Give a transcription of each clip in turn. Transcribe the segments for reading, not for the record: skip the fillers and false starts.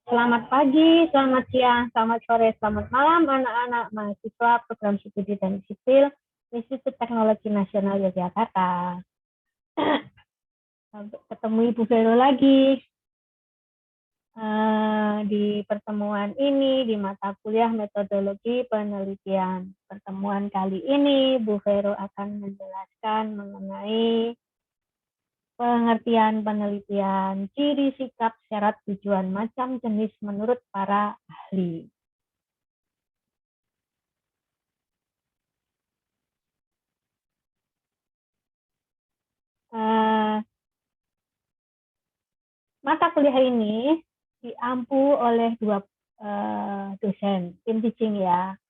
Selamat pagi, selamat siang, selamat sore, selamat malam anak-anak mahasiswa program studi dan sipil Institut Teknologi Nasional Yogyakarta. Ketemu Ibu Vero lagi di pertemuan ini di mata kuliah metodologi penelitian. Pertemuan kali ini Bu Vero akan menjelaskan mengenai pengertian penelitian, ciri sikap, syarat, tujuan, macam, jenis menurut para ahli. Mata kuliah ini diampu oleh dua dosen, tim teaching ya,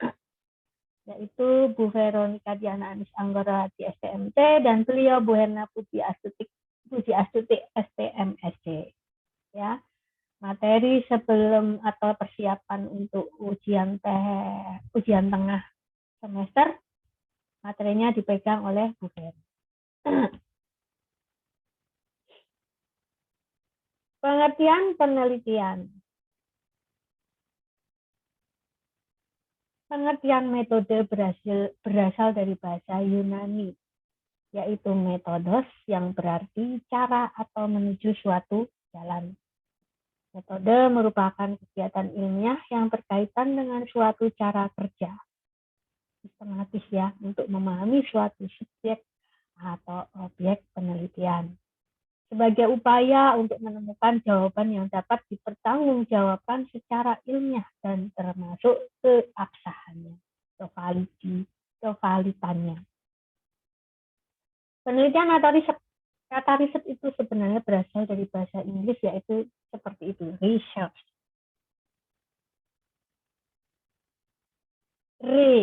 yaitu Bu Veronica Diana Anis Anggora di STMT dan beliau Bu Herna Puji Astuti STMSC. Ya, materi sebelum atau persiapan untuk ujian tengah semester, materinya dipegang oleh Bu Vero. Pengertian penelitian. Pengertian metode berasal dari bahasa Yunani, yaitu metodos yang berarti cara atau menuju suatu jalan. Metode merupakan kegiatan ilmiah yang berkaitan dengan suatu cara kerja sistematis ya untuk memahami suatu subjek atau objek penelitian. Sebagai upaya untuk menemukan jawaban yang dapat dipertanggungjawabkan secara ilmiah dan termasuk keabsahannya atau validitannya. Penelitian atau riset. Kata riset itu sebenarnya berasal dari bahasa Inggris, yaitu seperti itu, research.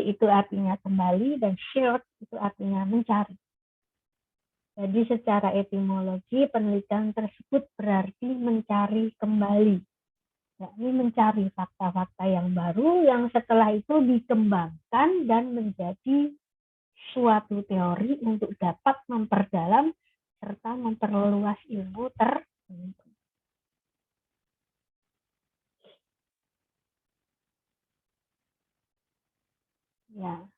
Itu artinya kembali dan search itu artinya mencari. Jadi secara etimologi penelitian tersebut berarti mencari kembali, yakni mencari fakta-fakta yang baru yang setelah itu dikembangkan dan menjadi suatu teori untuk dapat memperdalam serta memperluas ilmu tertentu. Ya.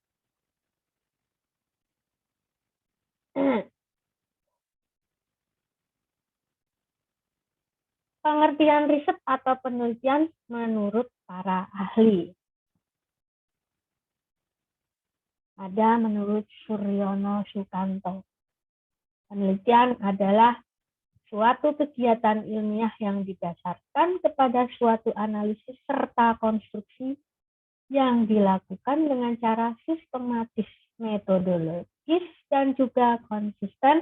Pengertian riset atau penelitian menurut para ahli. Ada menurut Suryono Sukanto. Penelitian adalah suatu kegiatan ilmiah yang didasarkan kepada suatu analisis serta konstruksi yang dilakukan dengan cara sistematis, metodologis, dan juga konsisten,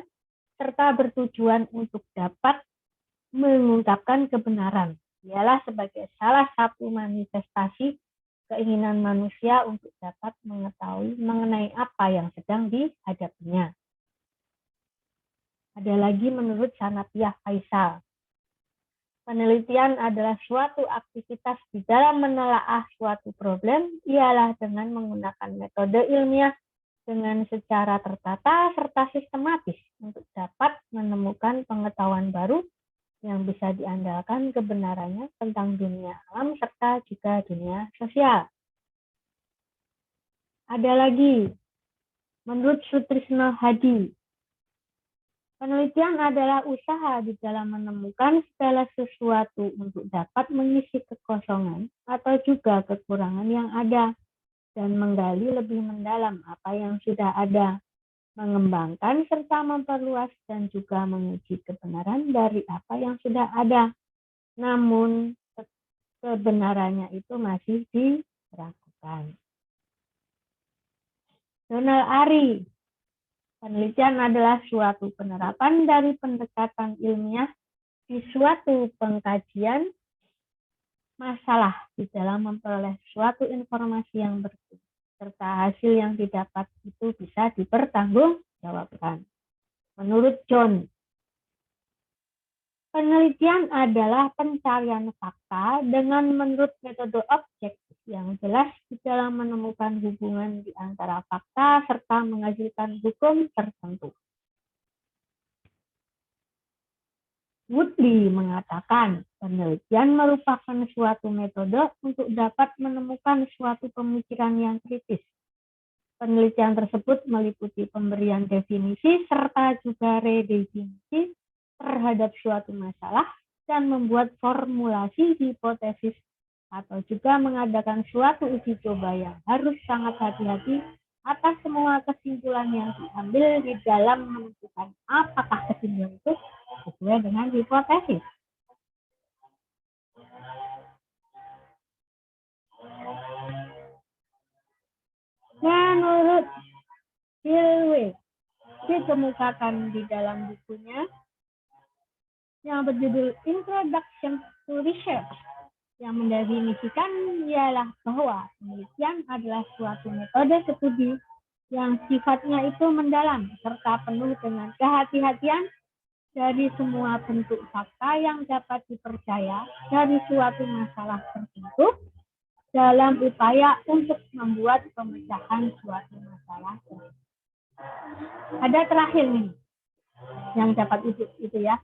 serta bertujuan untuk dapat mengungkapkan kebenaran. Ialah sebagai salah satu manifestasi keinginan manusia untuk dapat mengetahui mengenai apa yang sedang dihadapinya. Ada lagi menurut Sanatiah Faisal. Penelitian adalah suatu aktivitas di dalam menelaah suatu problem, ialah dengan menggunakan metode ilmiah dengan secara tertata serta sistematis untuk dapat menemukan pengetahuan baru yang bisa diandalkan kebenarannya tentang dunia alam serta juga dunia sosial. Ada lagi, menurut Sutrisno Hadi, penelitian adalah usaha di dalam menemukan segala sesuatu untuk dapat mengisi kekosongan atau juga kekurangan yang ada dan menggali lebih mendalam apa yang sudah ada, mengembangkan serta memperluas dan juga menguji kebenaran dari apa yang sudah ada. Namun kebenarannya itu masih diragukan. Donald Ari, penelitian adalah suatu penerapan dari pendekatan ilmiah di suatu pengkajian masalah di dalam memperoleh suatu informasi yang berbeda, serta hasil yang didapat itu bisa dipertanggungjawabkan. Menurut John, penelitian adalah pencarian fakta dengan menurut metode objektif yang jelas di dalam menemukan hubungan di antara fakta serta menghasilkan hukum tertentu. Woodley mengatakan, penelitian merupakan suatu metode untuk dapat menemukan suatu pemikiran yang kritis. Penelitian tersebut meliputi pemberian definisi serta juga redefinisi terhadap suatu masalah dan membuat formulasi hipotesis atau juga mengadakan suatu uji coba yang harus sangat hati-hati atas semua kesimpulan yang diambil di dalam menentukan apakah kesimpulan itu sesuai dengan hipotesis. Menurut Gilway, dikemukakan di dalam bukunya yang berjudul Introduction to Research, yang mendefinisikan ialah bahwa penelitian adalah suatu metode studi yang sifatnya itu mendalam serta penuh dengan kehati-hatian dari semua bentuk fakta yang dapat dipercaya dari suatu masalah tertentu dalam upaya untuk membuat pemecahan suatu masalah. Ada terakhir nih yang dapat itu ya,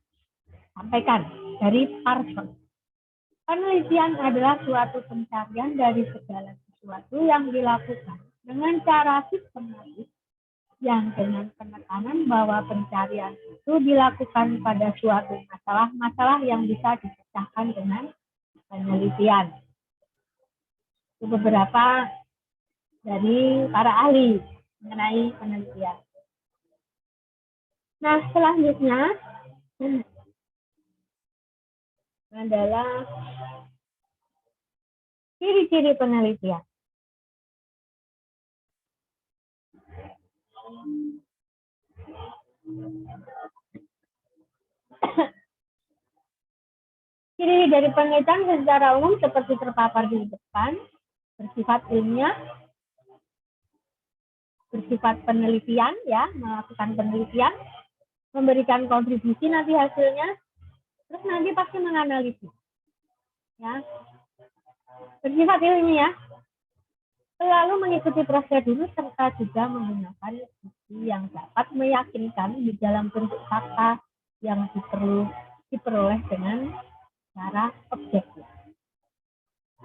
sampaikan dari Parsons. Penelitian adalah suatu pencarian dari segala sesuatu yang dilakukan dengan cara sistematis yang dengan penekanan bahwa pencarian itu dilakukan pada suatu masalah-masalah yang bisa dipecahkan dengan penelitian. Itu beberapa dari para ahli mengenai penelitian. Nah, selanjutnya adalah ciri-ciri penelitian. Ciri dari penelitian secara umum seperti terpapar di depan, bersifat ilmiah, bersifat penelitian, ya, melakukan penelitian, memberikan kontribusi nanti hasilnya, terus nanti pasti menganalisis, ya, bersifat ilmiah, selalu mengikuti prosedur serta juga menggunakan bukti yang dapat meyakinkan di dalam bentuk fakta yang diperoleh dengan cara objektif.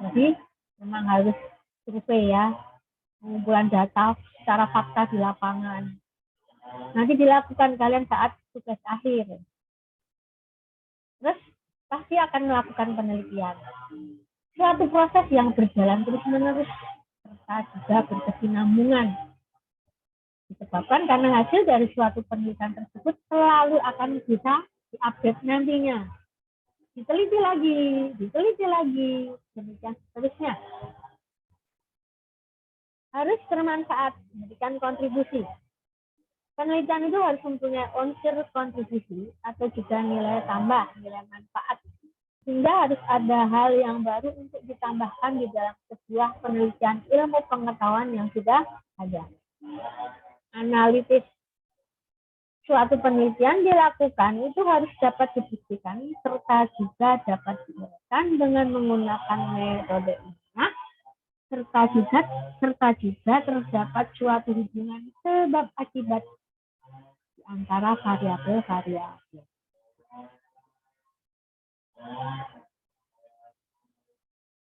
Jadi memang harus survei ya, pengumpulan data secara fakta di lapangan. Nanti dilakukan kalian saat tugas akhir. Terus pasti akan melakukan penelitian. Suatu proses yang berjalan terus-menerus serta juga berkesinambungan. Disebabkan karena hasil dari suatu penelitian tersebut selalu akan bisa diupdate nantinya. Diteliti lagi, demikian seterusnya. Harus bermanfaat, memberikan kontribusi. Penelitian itu harus mempunyai unsur kontribusi atau juga nilai tambah, nilai manfaat. Sehingga harus ada hal yang baru untuk ditambahkan di dalam sebuah penelitian ilmu pengetahuan yang sudah ada. Analisis suatu penelitian dilakukan itu harus dapat dibuktikan serta juga dapat diuraikan dengan menggunakan metode ilmiah serta juga terdapat suatu hubungan sebab akibat di antara variabel-variabel.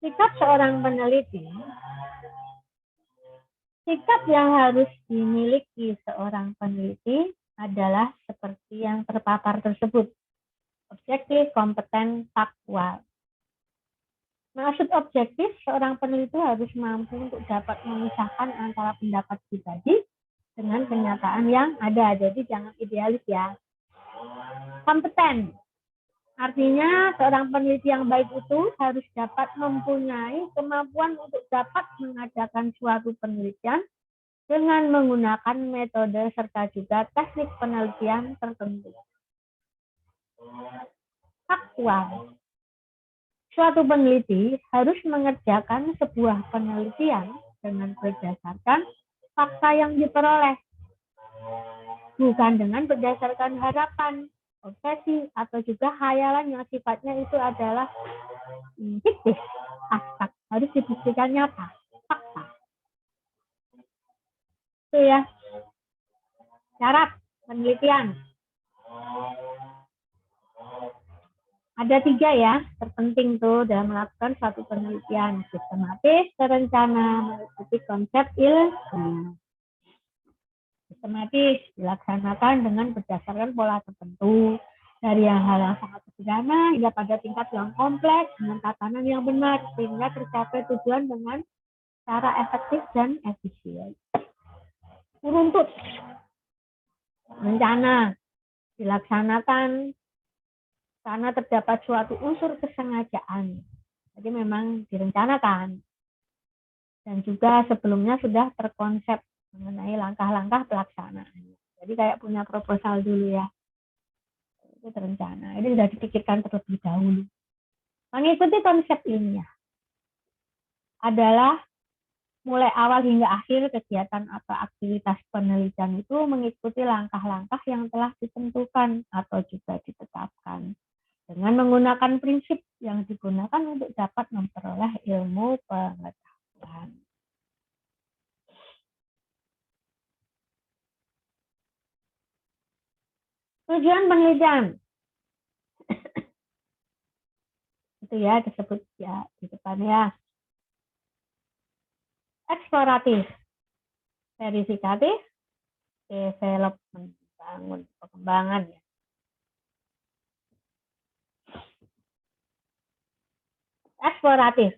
Sikap seorang peneliti, sikap yang harus dimiliki seorang peneliti adalah seperti yang terpapar tersebut. Objektif, kompeten, faktual. Maksud objektif, seorang peneliti harus mampu untuk dapat memisahkan antara pendapat pribadi dengan kenyataan yang ada. Jadi jangan idealis ya. Kompeten. Artinya seorang peneliti yang baik itu harus dapat mempunyai kemampuan untuk dapat mengadakan suatu penelitian dengan menggunakan metode serta juga teknik penelitian tertentu. Faktual. Suatu peneliti harus mengerjakan sebuah penelitian dengan berdasarkan fakta yang diperoleh, bukan dengan berdasarkan harapan, obsesi, atau juga khayalan yang sifatnya itu adalah fiktif, abstrak. Harus dibuktikan nyata, fakta. Itu ya, syarat penelitian. Ada 3 ya, terpenting tuh dalam melakukan suatu penelitian. Sistematis, terencana, mengikuti konsep ilmu. Sistematis dilaksanakan dengan berdasarkan pola tertentu, dari hal yang sangat sederhana hingga pada tingkat yang kompleks dengan tatanan yang benar, sehingga tercapai tujuan dengan cara efektif dan efisien. Runtut rencana dilaksanakan karena terdapat suatu unsur kesengajaan. Jadi memang direncanakan. Dan juga sebelumnya sudah terkonsep mengenai langkah-langkah pelaksanaan. Jadi kayak punya proposal dulu ya. Itu terencana. Ini sudah dipikirkan terlebih dahulu. Mengikuti konsep ilmiah adalah mulai awal hingga akhir kegiatan atau aktivitas penelitian itu mengikuti langkah-langkah yang telah ditentukan atau juga ditetapkan dengan menggunakan prinsip yang digunakan untuk dapat memperoleh ilmu pengetahuan. Tujuan penelitian itu ya disebut ya di depan ya. Eksploratif, verifikatif, development, bangun pengembangan ya. Eksploratif,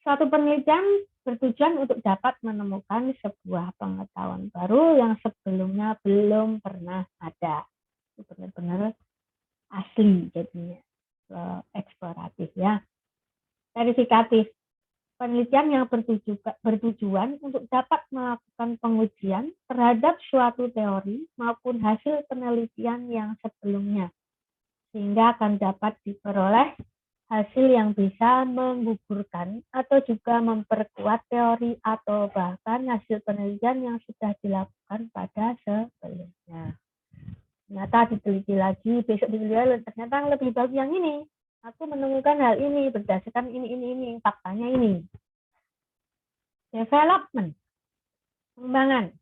suatu penelitian bertujuan untuk dapat menemukan sebuah pengetahuan baru yang sebelumnya belum pernah ada. Itu benar-benar asli jadinya. Eksploratif ya. Verifikatif, penelitian yang bertujuan untuk dapat melakukan pengujian terhadap suatu teori maupun hasil penelitian yang sebelumnya, sehingga akan dapat diperoleh hasil yang bisa menggugurkan atau juga memperkuat teori atau bahkan hasil penelitian yang sudah dilakukan pada sebelumnya. Ternyata diteliti lagi, besok diteliti ternyata lebih bagus yang ini. Aku menemukan hal ini berdasarkan ini, faktanya ini. Development, pengembangan.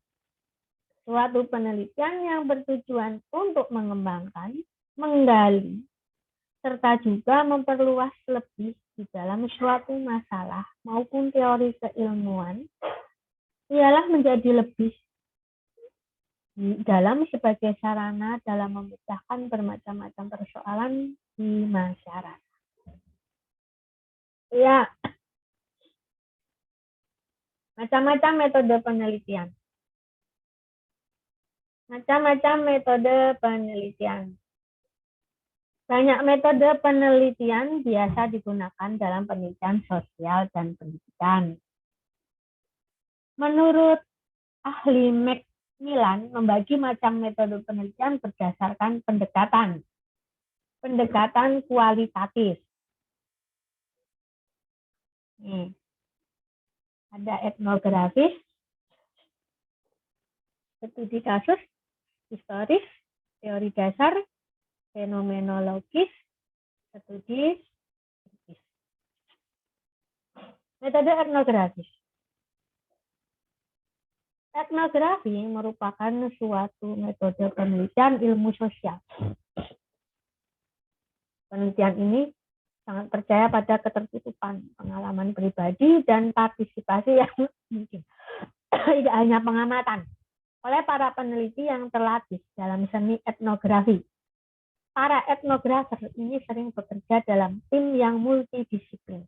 Suatu penelitian yang bertujuan untuk mengembangkan, menggali, serta juga memperluas lebih di dalam suatu masalah maupun teori keilmuan, ialah menjadi lebih dalam sebagai sarana dalam memecahkan bermacam-macam persoalan di masyarakat. Ya, macam-macam metode penelitian. Macam-macam metode penelitian. Banyak metode penelitian biasa digunakan dalam penelitian sosial dan pendidikan. Menurut ahli Macmillan, membagi macam metode penelitian berdasarkan pendekatan. Pendekatan kualitatif. Nih, ada etnografis, studi kasus, historis, teori dasar, fenomenologis, studi. Metode etnografis. Etnografi merupakan suatu metode penelitian ilmu sosial. Penelitian ini sangat percaya pada ketertutupan pengalaman pribadi dan partisipasi yang mungkin. Tidak hanya pengamatan oleh para peneliti yang terlatih dalam seni etnografi. Para etnografer ini sering bekerja dalam tim yang multidisiplin,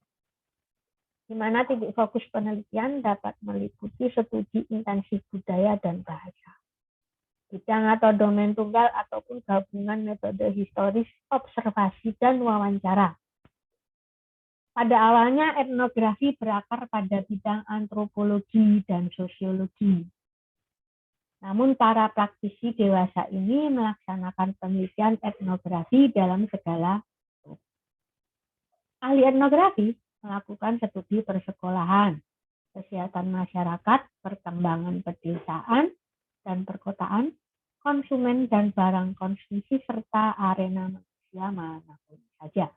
di mana titik fokus penelitian dapat meliputi studi intensif budaya dan bahasa. Bidang atau domain tunggal ataupun gabungan metode historis, observasi, dan wawancara. Pada awalnya etnografi berakar pada bidang antropologi dan sosiologi. Namun para praktisi dewasa ini melaksanakan penelitian etnografi dalam segala bentuk. Ahli etnografi melakukan studi persekolahan, kesehatan masyarakat, perkembangan pedesaan dan perkotaan, konsumen dan barang konsumsi, serta arena manusia manapun saja.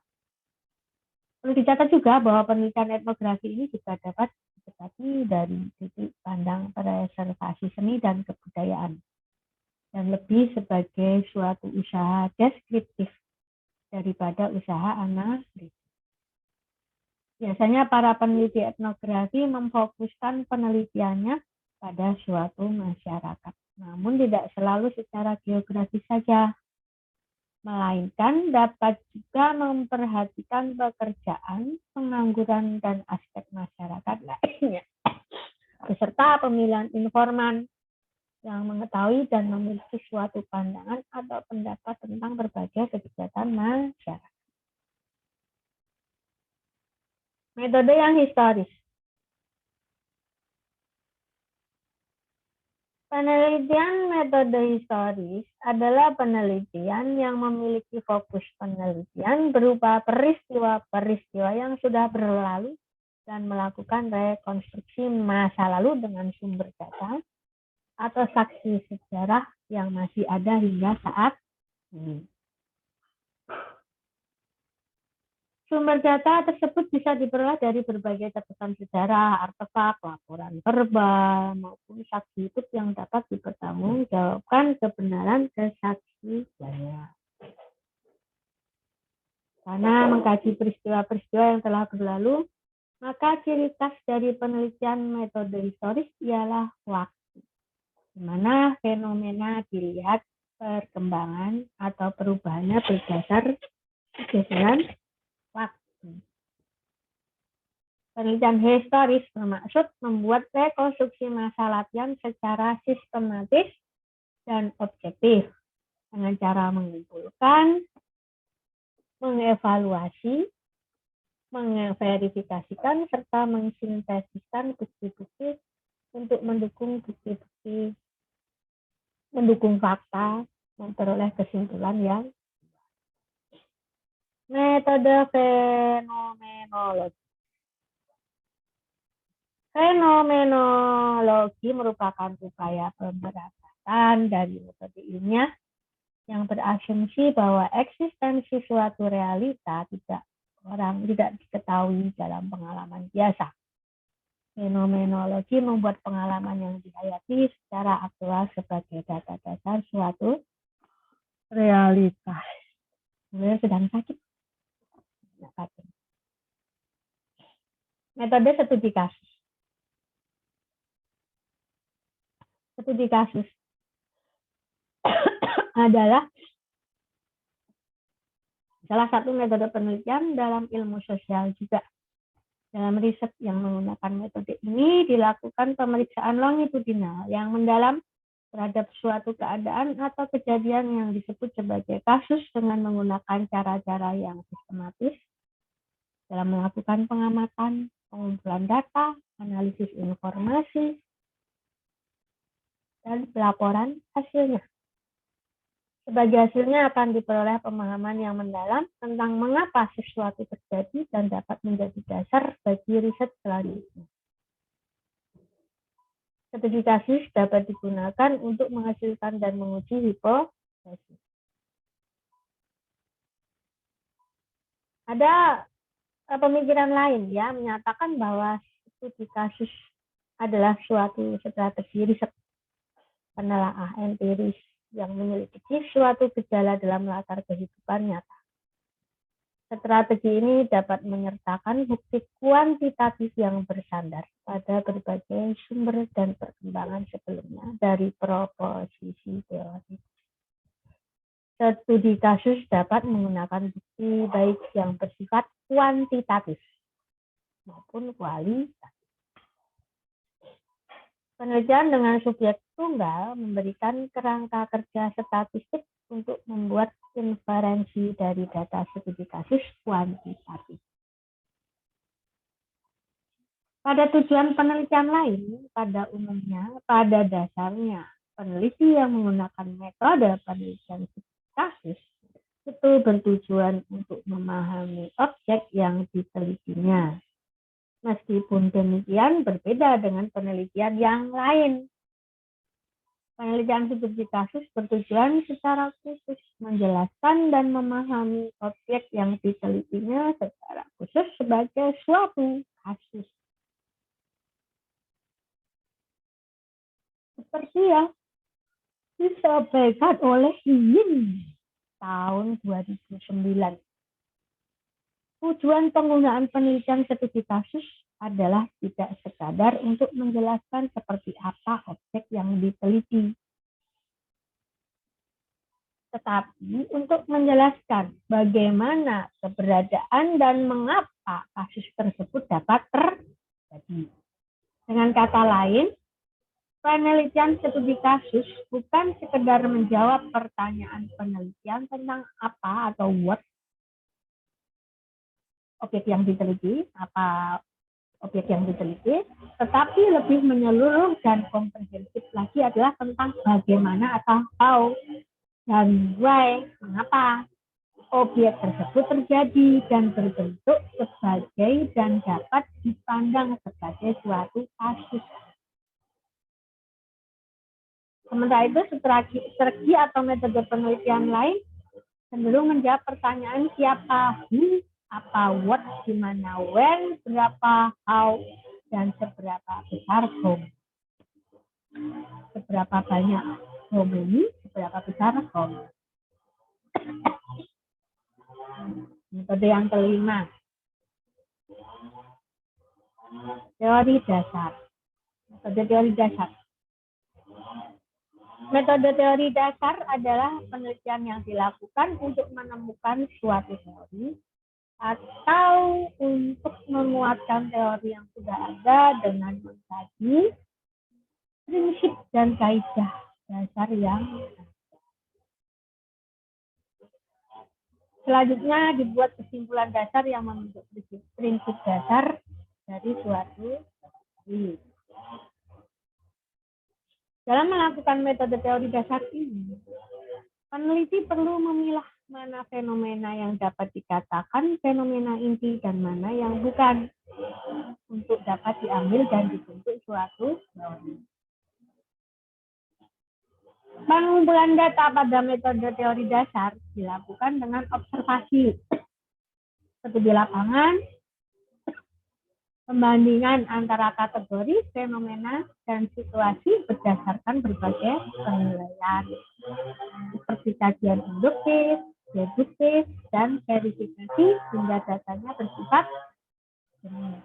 Perlu dicatat juga bahwa penelitian etnografi ini juga dapat didekati dari titik pandang preservasi seni dan kebudayaan, dan lebih sebagai suatu usaha deskriptif daripada usaha analisis. Biasanya para peneliti etnografi memfokuskan penelitiannya pada suatu masyarakat, namun tidak selalu secara geografis saja, melainkan dapat juga memperhatikan pekerjaan, pengangguran, dan aspek masyarakat lainnya, beserta pemilihan informan yang mengetahui dan memiliki suatu pandangan atau pendapat tentang berbagai kegiatan masyarakat. Metode yang historis. Penelitian metode historis adalah penelitian yang memiliki fokus penelitian berupa peristiwa-peristiwa yang sudah berlalu dan melakukan rekonstruksi masa lalu dengan sumber data atau saksi sejarah yang masih ada hingga saat ini. Sumber data tersebut bisa diperoleh dari berbagai catatan sejarah, artefak, laporan verbal, maupun saksi hidup yang dapat dipertanggungjawabkan kebenaran kesaksiannya. Karena mengkaji peristiwa-peristiwa yang telah berlalu, maka ciri khas dari penelitian metode historis ialah waktu, di mana fenomena dilihat perkembangan atau perubahannya berdasar pergeseran waktu. Penelitian historis bermaksud membuat rekonstruksi masa latihan secara sistematis dan objektif dengan cara mengumpulkan, mengevaluasi, memverifikasikan, serta mensintesiskan bukti-bukti untuk mendukung fakta, memperoleh kesimpulan yang metode fenomenologi. Fenomenologi merupakan upaya pemberangkatan dari metode ilmiah yang berasumsi bahwa eksistensi suatu realita tidak diketahui dalam pengalaman biasa. Fenomenologi membuat pengalaman yang dihayati secara aktual sebagai data dasar suatu realitas. Saya sedang sakit. Metode studi kasus. Studi kasus adalah salah satu metode penelitian dalam ilmu sosial juga. Dalam riset yang menggunakan metode ini dilakukan pemeriksaan longitudinal yang mendalam terhadap suatu keadaan atau kejadian yang disebut sebagai kasus dengan menggunakan cara-cara yang sistematis dalam melakukan pengamatan, pengumpulan data, analisis informasi, dan pelaporan hasilnya. Sebagai hasilnya akan diperoleh pemahaman yang mendalam tentang mengapa sesuatu terjadi dan dapat menjadi dasar bagi riset selanjutnya. Studi kasus dapat digunakan untuk menghasilkan dan menguji hipotesis. Ada pemikiran lain yang menyatakan bahwa studi kasus adalah suatu strategi riset penelaah empiris yang menyelidiki suatu gejala dalam latar kehidupan nyata. Strategi ini dapat menyertakan bukti kuantitatif yang bersandar pada berbagai sumber dan perkembangan sebelumnya dari proposisi teori. Studi kasus dapat menggunakan bukti baik yang bersifat kuantitatif maupun kualitatif. Penelitian dengan subjek tunggal memberikan kerangka kerja statistik untuk membuat inferensi dari data studi kasus kuantitatif. Pada tujuan penelitian lain, pada umumnya, pada dasarnya, peneliti yang menggunakan metode penelitian studi kasus itu bertujuan untuk memahami objek yang ditelitinya. Meskipun demikian berbeda dengan penelitian yang lain. Penelitian studi kasus bertujuan secara khusus menjelaskan dan memahami objek yang ditelitinya secara khusus sebagai suatu kasus. Seperti yang disampaikan oleh Yin. tahun 2009. Tujuan penggunaan penelitian studi kasus adalah tidak sekadar untuk menjelaskan seperti apa objek yang diteliti, tetapi untuk menjelaskan bagaimana keberadaan dan mengapa kasus tersebut dapat terjadi. Dengan kata lain, penelitian studi kasus bukan sekedar menjawab pertanyaan penelitian tentang apa atau what objek yang diteliti, tetapi lebih menyeluruh dan komprehensif lagi adalah tentang bagaimana atau how dan why, mengapa objek tersebut terjadi dan berbentuk sebagai dan dapat dipandang sebagai suatu kasus. Sementara itu, strategi atau metode penelitian lain cenderung menjawab pertanyaan siapa, who, apa, what, di mana, when, berapa, how, dan seberapa besar how. Seberapa banyak how many, seberapa besar how. Metode yang kelima, teori dasar. Metode teori dasar. Metode teori dasar adalah penelitian yang dilakukan untuk menemukan suatu teori atau untuk menguatkan teori yang sudah ada dengan mengkaji prinsip dan kaidah dasar yang ada. Selanjutnya dibuat kesimpulan dasar yang membentuk prinsip dasar dari suatu teori. Dalam melakukan metode teori dasar ini, peneliti perlu memilah mana fenomena yang dapat dikatakan fenomena inti dan mana yang bukan, untuk dapat diambil dan dibentuk suatu teori. Pengumpulan data pada metode teori dasar dilakukan dengan observasi, studi lapangan, pembandingan antara kategori, fenomena, dan situasi berdasarkan berbagai penilaian, seperti kajian induktif, deduktif, dan verifikasi hingga datanya bersifat jenis.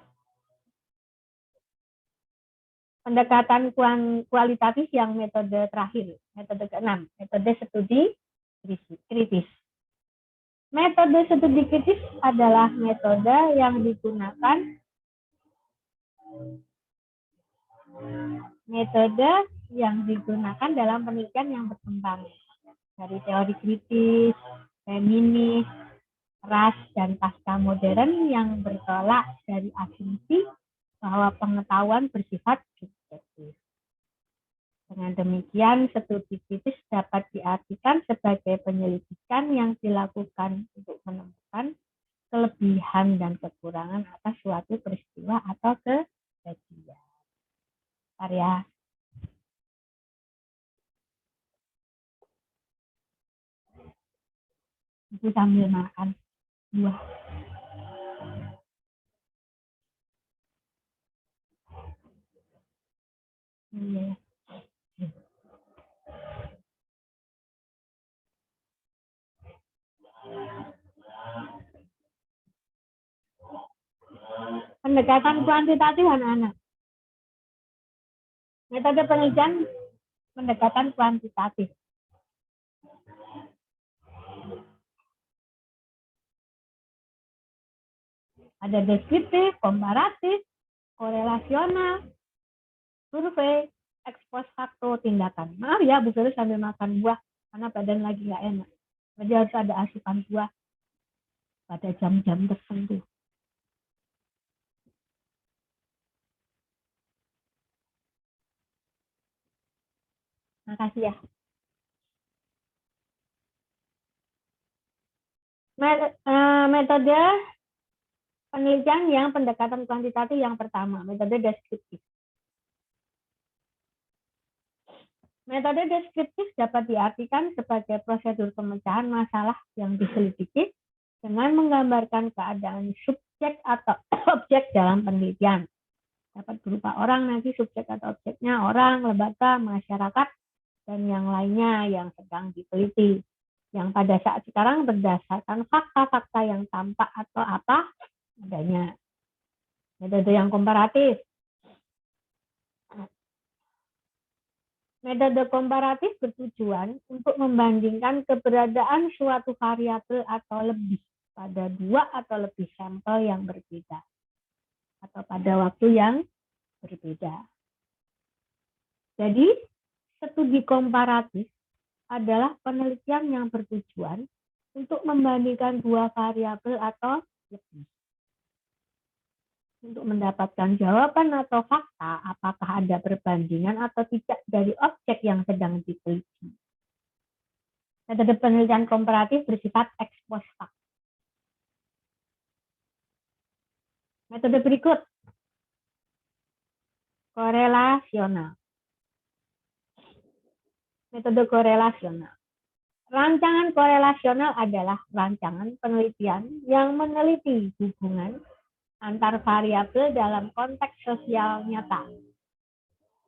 Pendekatan kualitatif yang metode terakhir, metode ke-6, metode studi kritis. Metode studi kritis adalah metode yang digunakan dalam penelitian yang berkembang dari teori kritis, feminis, ras, dan pasca modern yang bertolak dari asumsi bahwa pengetahuan bersifat subjektif. Dengan demikian, studi kritis dapat diartikan sebagai penyelidikan yang dilakukan untuk menemukan kelebihan dan kekurangan atas suatu peristiwa atau kejadian. Karya. Ibu sambil makan buah. Iya. Pendekatan kuantitatif anak-anak. Metode penelitian pendekatan kuantitatif. Ada deskriptif, komparatif, korelasional, survei, ex post facto, tindakan. Maaf ya, Bu Firus sambil makan buah karena badan lagi nggak enak. Jadi harus ada asupan buah pada jam-jam tertentu. Makasih ya. Metode penelitian yang pendekatan kuantitatif yang pertama, metode deskriptif. Metode deskriptif dapat diartikan sebagai prosedur pemecahan masalah yang diselidiki dengan menggambarkan keadaan subjek atau objek dalam penelitian. Dapat berupa orang, nanti subjek atau objeknya orang, lembaga, masyarakat, dan yang lainnya yang sedang diteliti. yang pada saat sekarang berdasarkan fakta-fakta yang tampak atau apa adanya. Metode yang komparatif. Metode komparatif bertujuan untuk membandingkan keberadaan suatu variabel atau lebih pada dua atau lebih sampel yang berbeda atau pada waktu yang berbeda. Jadi, studi komparatif adalah penelitian yang bertujuan untuk membandingkan dua variabel atau lebih. Untuk mendapatkan jawaban atau fakta apakah ada perbandingan atau tidak dari objek yang sedang diteliti. Metode penelitian komparatif bersifat ex post facto. Metode berikut, korelasional. Metode korelasional. Rancangan korelasional adalah rancangan penelitian yang meneliti hubungan antar variabel dalam konteks sosial nyata.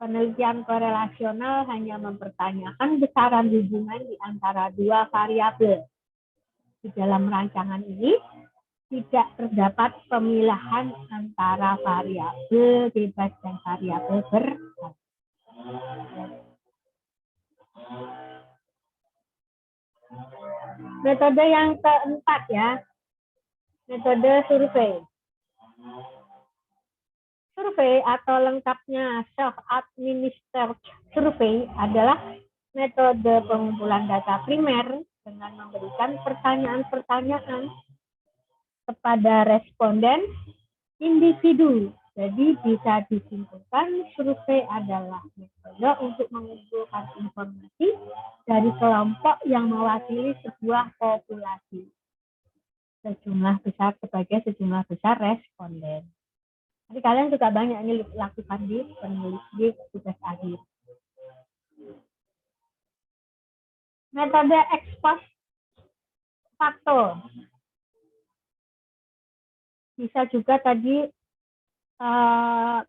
Penelitian korelasional hanya mempertanyakan besaran hubungan di antara dua variabel. Di dalam rancangan ini tidak terdapat pemilahan antara variabel bebas dan variabel berbeda. Metode yang keempat ya, metode survei. Survei atau lengkapnya self-administered survei adalah metode pengumpulan data primer dengan memberikan pertanyaan-pertanyaan kepada responden individu. Jadi bisa disimpulkan survei adalah metode untuk mengumpulkan informasi dari kelompok yang mewakili sebuah populasi. Sejumlah besar sebagai sejumlah besar responden. Jadi kalian juga banyak ini lakukan di penelitian tugas akhir. Metode ex post facto. Bisa juga tadi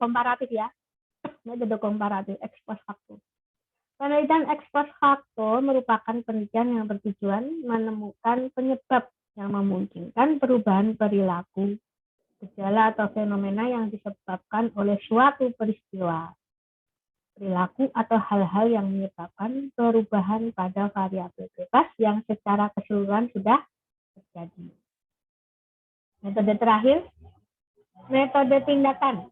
komparatif ya. Metode komparatif ex post facto. Penelitian ex post facto merupakan penelitian yang bertujuan menemukan penyebab yang memungkinkan perubahan perilaku, gejala atau fenomena yang disebabkan oleh suatu peristiwa, perilaku atau hal-hal yang menyebabkan perubahan pada variabel bebas yang secara keseluruhan sudah terjadi. Metode terakhir, metode tindakan.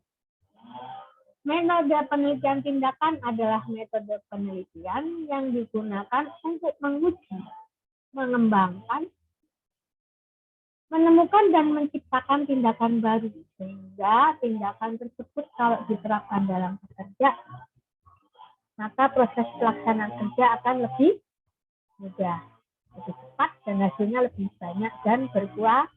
Metode penelitian tindakan adalah metode penelitian yang digunakan untuk menguji, mengembangkan, menemukan dan menciptakan tindakan baru, sehingga tindakan tersebut kalau diterapkan dalam pekerjaan, maka proses pelaksanaan kerja akan lebih mudah, lebih cepat, dan hasilnya lebih banyak dan berkualitas.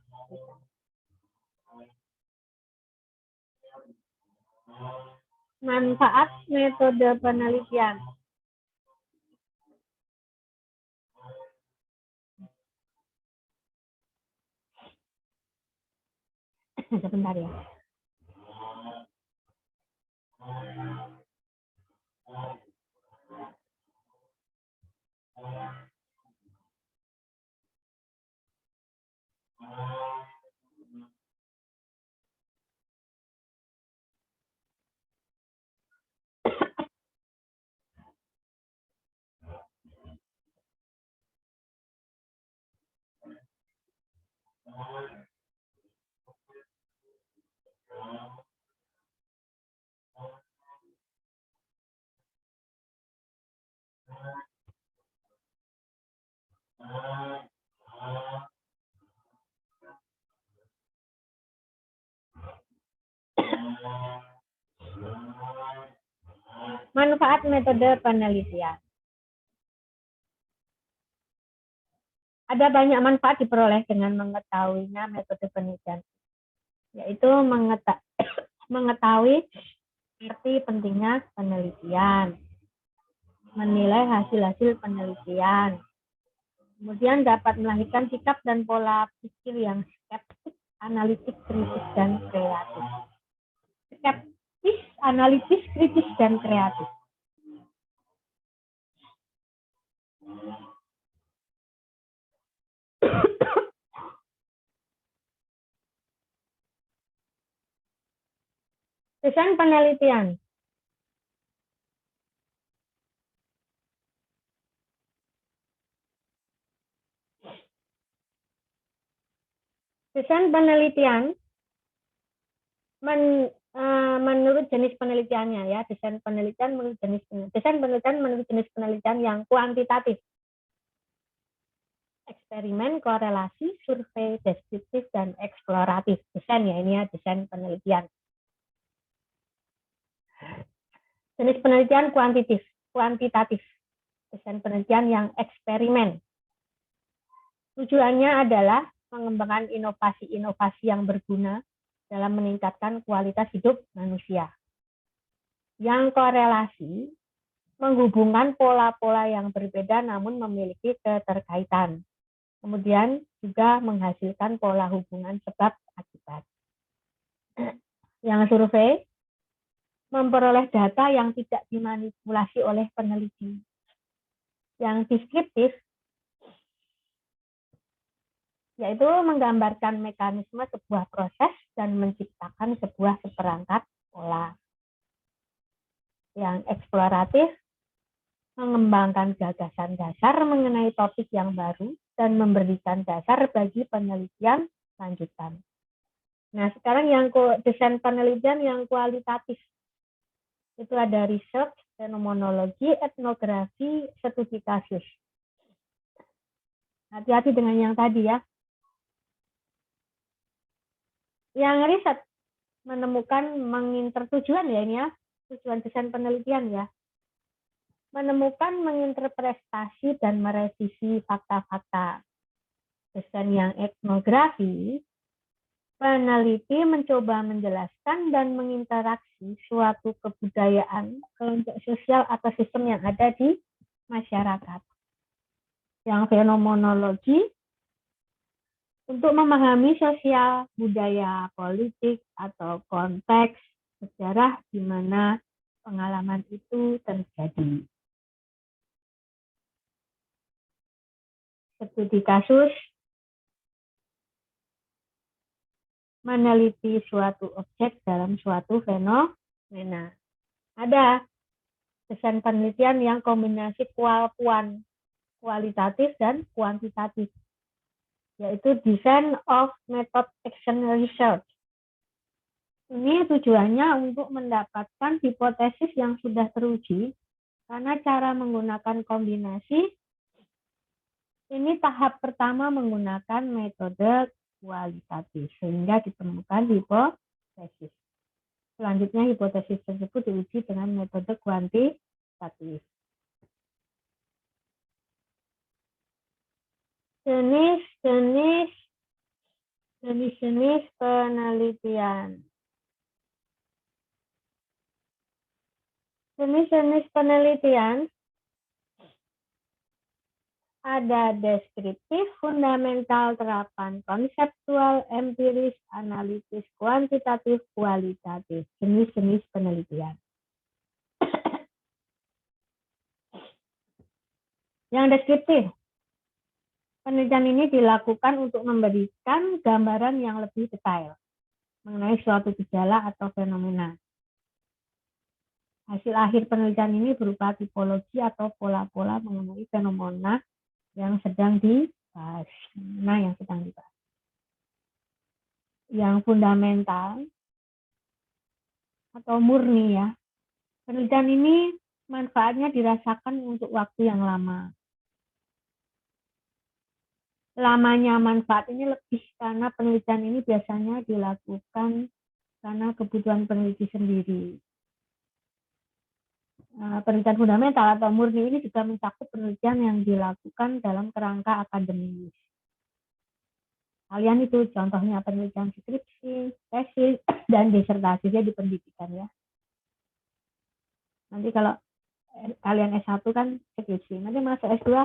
Manfaat metode penelitian. Sebentar ya. Manfaat metode penelitian. Ada banyak manfaat diperoleh dengan mengetahuinya metode penelitian, yaitu mengetahui arti pentingnya penelitian, menilai hasil-hasil penelitian, kemudian dapat melahirkan sikap dan pola pikir yang skeptis, analitik, kritis, dan kreatif. Skeptis, analitis, kritis, dan kreatif. Desain penelitian. Desain penelitian menurut jenis penelitiannya ya, desain penelitian menurut jenis penelitian yang kuantitatif. Eksperimen, korelasi, survei, deskriptif, dan eksploratif. Desain ya, ini ya desain penelitian. Jenis penelitian kuantitatif. Desain penelitian yang eksperimen. Tujuannya adalah mengembangkan inovasi-inovasi yang berguna dalam meningkatkan kualitas hidup manusia. Yang korelasi menghubungkan pola-pola yang berbeda namun memiliki keterkaitan. Kemudian juga menghasilkan pola hubungan sebab akibat. Yang survei memperoleh data yang tidak dimanipulasi oleh peneliti. Yang deskriptif yaitu menggambarkan mekanisme sebuah proses dan menciptakan sebuah seperangkat pola. Yang eksploratif mengembangkan gagasan dasar mengenai topik yang baru dan memberikan dasar bagi penelitian lanjutan. Nah, sekarang yang desain penelitian yang kualitatif. Itu ada research, fenomenologi, etnografi, studi kasus. Hati-hati dengan yang tadi ya. Yang riset menemukan tujuan ya ini ya, tujuan desain penelitian ya. Menemukan, menginterpretasi, dan merevisi fakta-fakta. Desain yang etnografi, peneliti mencoba menjelaskan dan menginteraksi suatu kebudayaan, kelompok sosial atau sistem yang ada di masyarakat. Yang fenomenologi, untuk memahami sosial, budaya, politik, atau konteks sejarah di mana pengalaman itu terjadi. Studi kasus, meneliti suatu objek dalam suatu fenomena. Ada desain penelitian yang kombinasi kualitatif dan kuantitatif, yaitu design of method action research. Ini tujuannya untuk mendapatkan hipotesis yang sudah teruji, karena cara menggunakan kombinasi ini tahap pertama menggunakan metode kualitatif sehingga ditemukan hipotesis. Selanjutnya hipotesis tersebut diuji dengan metode kuantitatif. Jenis-jenis penelitian. Jenis-jenis penelitian ada deskriptif, fundamental, terapan, konseptual, empiris, analitis, kuantitatif, kualitatif. Jenis-jenis penelitian. Yang deskriptif. Penelitian ini dilakukan untuk memberikan gambaran yang lebih detail mengenai suatu gejala atau fenomena. Hasil akhir penelitian ini berupa tipologi atau pola-pola mengenai fenomena yang sedang dibahas. Yang fundamental atau murni ya. Penelitian ini manfaatnya dirasakan untuk waktu yang lama. Lamanya manfaat ini lebih karena penelitian ini biasanya dilakukan karena kebutuhan peneliti sendiri. Penelitian fundamental atau murni ini juga mencakup penelitian yang dilakukan dalam kerangka akademis. Kalian itu contohnya penelitian skripsi, tesis, dan disertasi dia di pendidikan ya. Nanti kalau kalian S1 kan skripsi, nanti masuk S2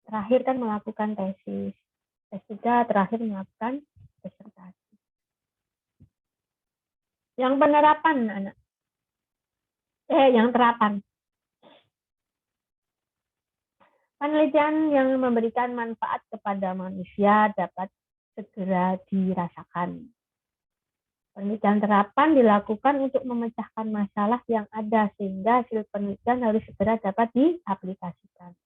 terakhir kan melakukan tesis, S3 terakhir melakukan disertasi. Yang penerapan anak. Yang terapan. Penelitian yang memberikan manfaat kepada manusia dapat segera dirasakan. Penelitian terapan dilakukan untuk memecahkan masalah yang ada sehingga hasil penelitian harus segera dapat diaplikasikan.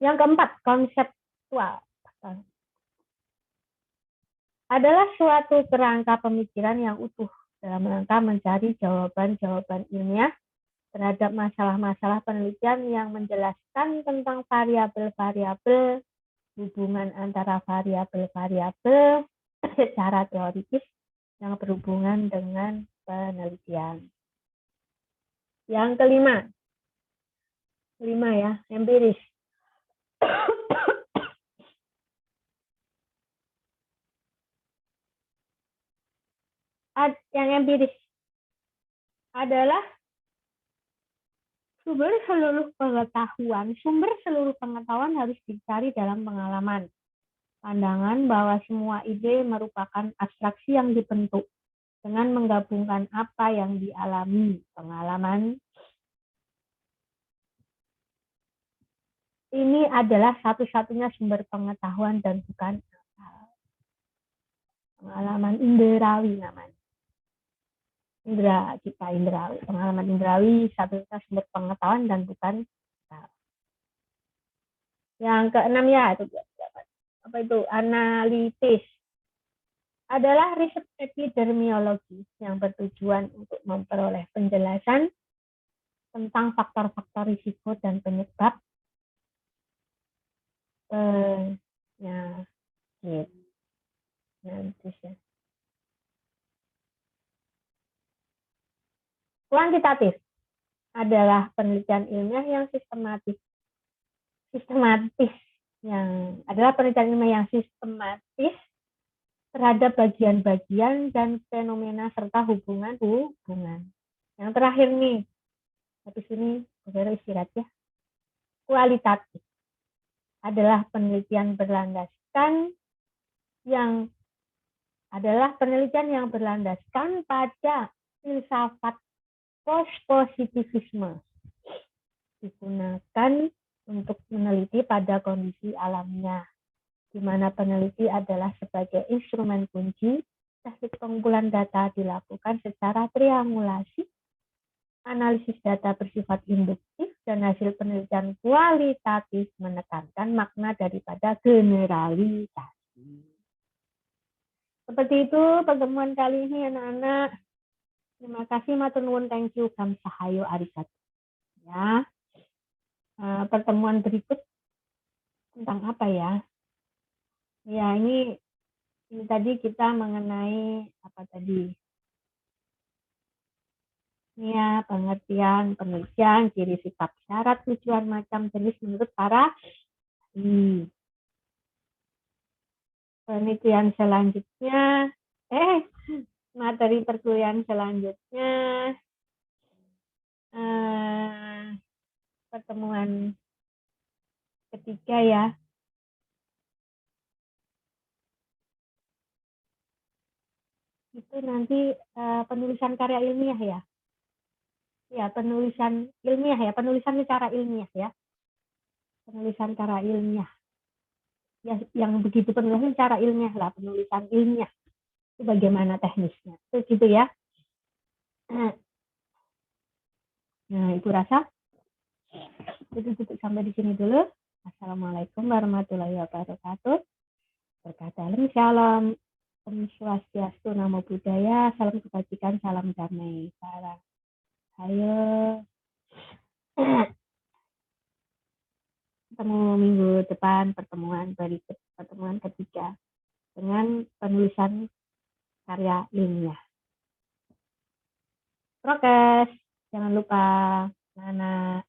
Yang keempat, konseptual. Adalah suatu kerangka pemikiran yang utuh dalam rangka mencari jawaban-jawaban ilmiah terhadap masalah-masalah penelitian yang menjelaskan tentang variabel-variabel, hubungan antara variabel-variabel secara teoritis yang berhubungan dengan penelitian. Yang kelima ya, empiris. Yang empiris adalah sumber seluruh pengetahuan harus dicari dalam pengalaman. Pandangan bahwa semua ide merupakan abstraksi yang dibentuk dengan menggabungkan apa yang dialami pengalaman. Ini adalah satu-satunya sumber pengetahuan dan bukan akal. Pengalaman indrawi namanya. Indrawi. Pengalaman indrawi satu-satunya sumber pengetahuan dan bukan akal. Yang keenam ya, itu apa itu? Analitis. Adalah riset epidemiologi yang bertujuan untuk memperoleh penjelasan tentang faktor-faktor risiko dan penyebab penyakit. Kuantitatif adalah penelitian ilmiah yang sistematis terhadap bagian-bagian dan fenomena serta hubungan. Yang terakhir nih, habis ini saudara istirahat ya. Kualitatif adalah penelitian yang berlandaskan pada filsafat post-positivisme, digunakan untuk meneliti pada kondisi alamnya, di mana peneliti adalah sebagai instrumen kunci. Teknik pengumpulan data dilakukan secara triangulasi, analisis data bersifat induktif, dan hasil penelitian kualitatif menekankan makna daripada generalisasi. Seperti itu pertemuan kali ini anak-anak. Terima kasih, matur nuwun, thank you, kamsahayo, arigato. Ya. Pertemuan berikut tentang apa ya? Ya, ini tadi kita mengenai apa tadi? Ya, pengertian, penelitian, ciri sifat, syarat, tujuan, macam, jenis menurut para penelitian selanjutnya. Materi perkuliahan selanjutnya. Pertemuan ketiga ya. Itu nanti penulisan karya ilmiah ya. Ya, penulisan ilmiah ya, penulisan secara ilmiah ya. Penulisan cara ilmiah. Ya, yang begitu penulisan secara ilmiah lah, penulisan ilmiah. Itu bagaimana teknisnya. Itu gitu ya. Nah, Ibu rasa itu tutup sampai di sini dulu. Assalamualaikum warahmatullahi wabarakatuh. Berkah dalam shalom. Om Swastiastu, Namo Buddhaya, salam kebajikan, salam damai. Ayo. Ketemu minggu depan, pertemuan ketiga dengan penulisan karya ilmiah. Prokes, jangan lupa, Nana.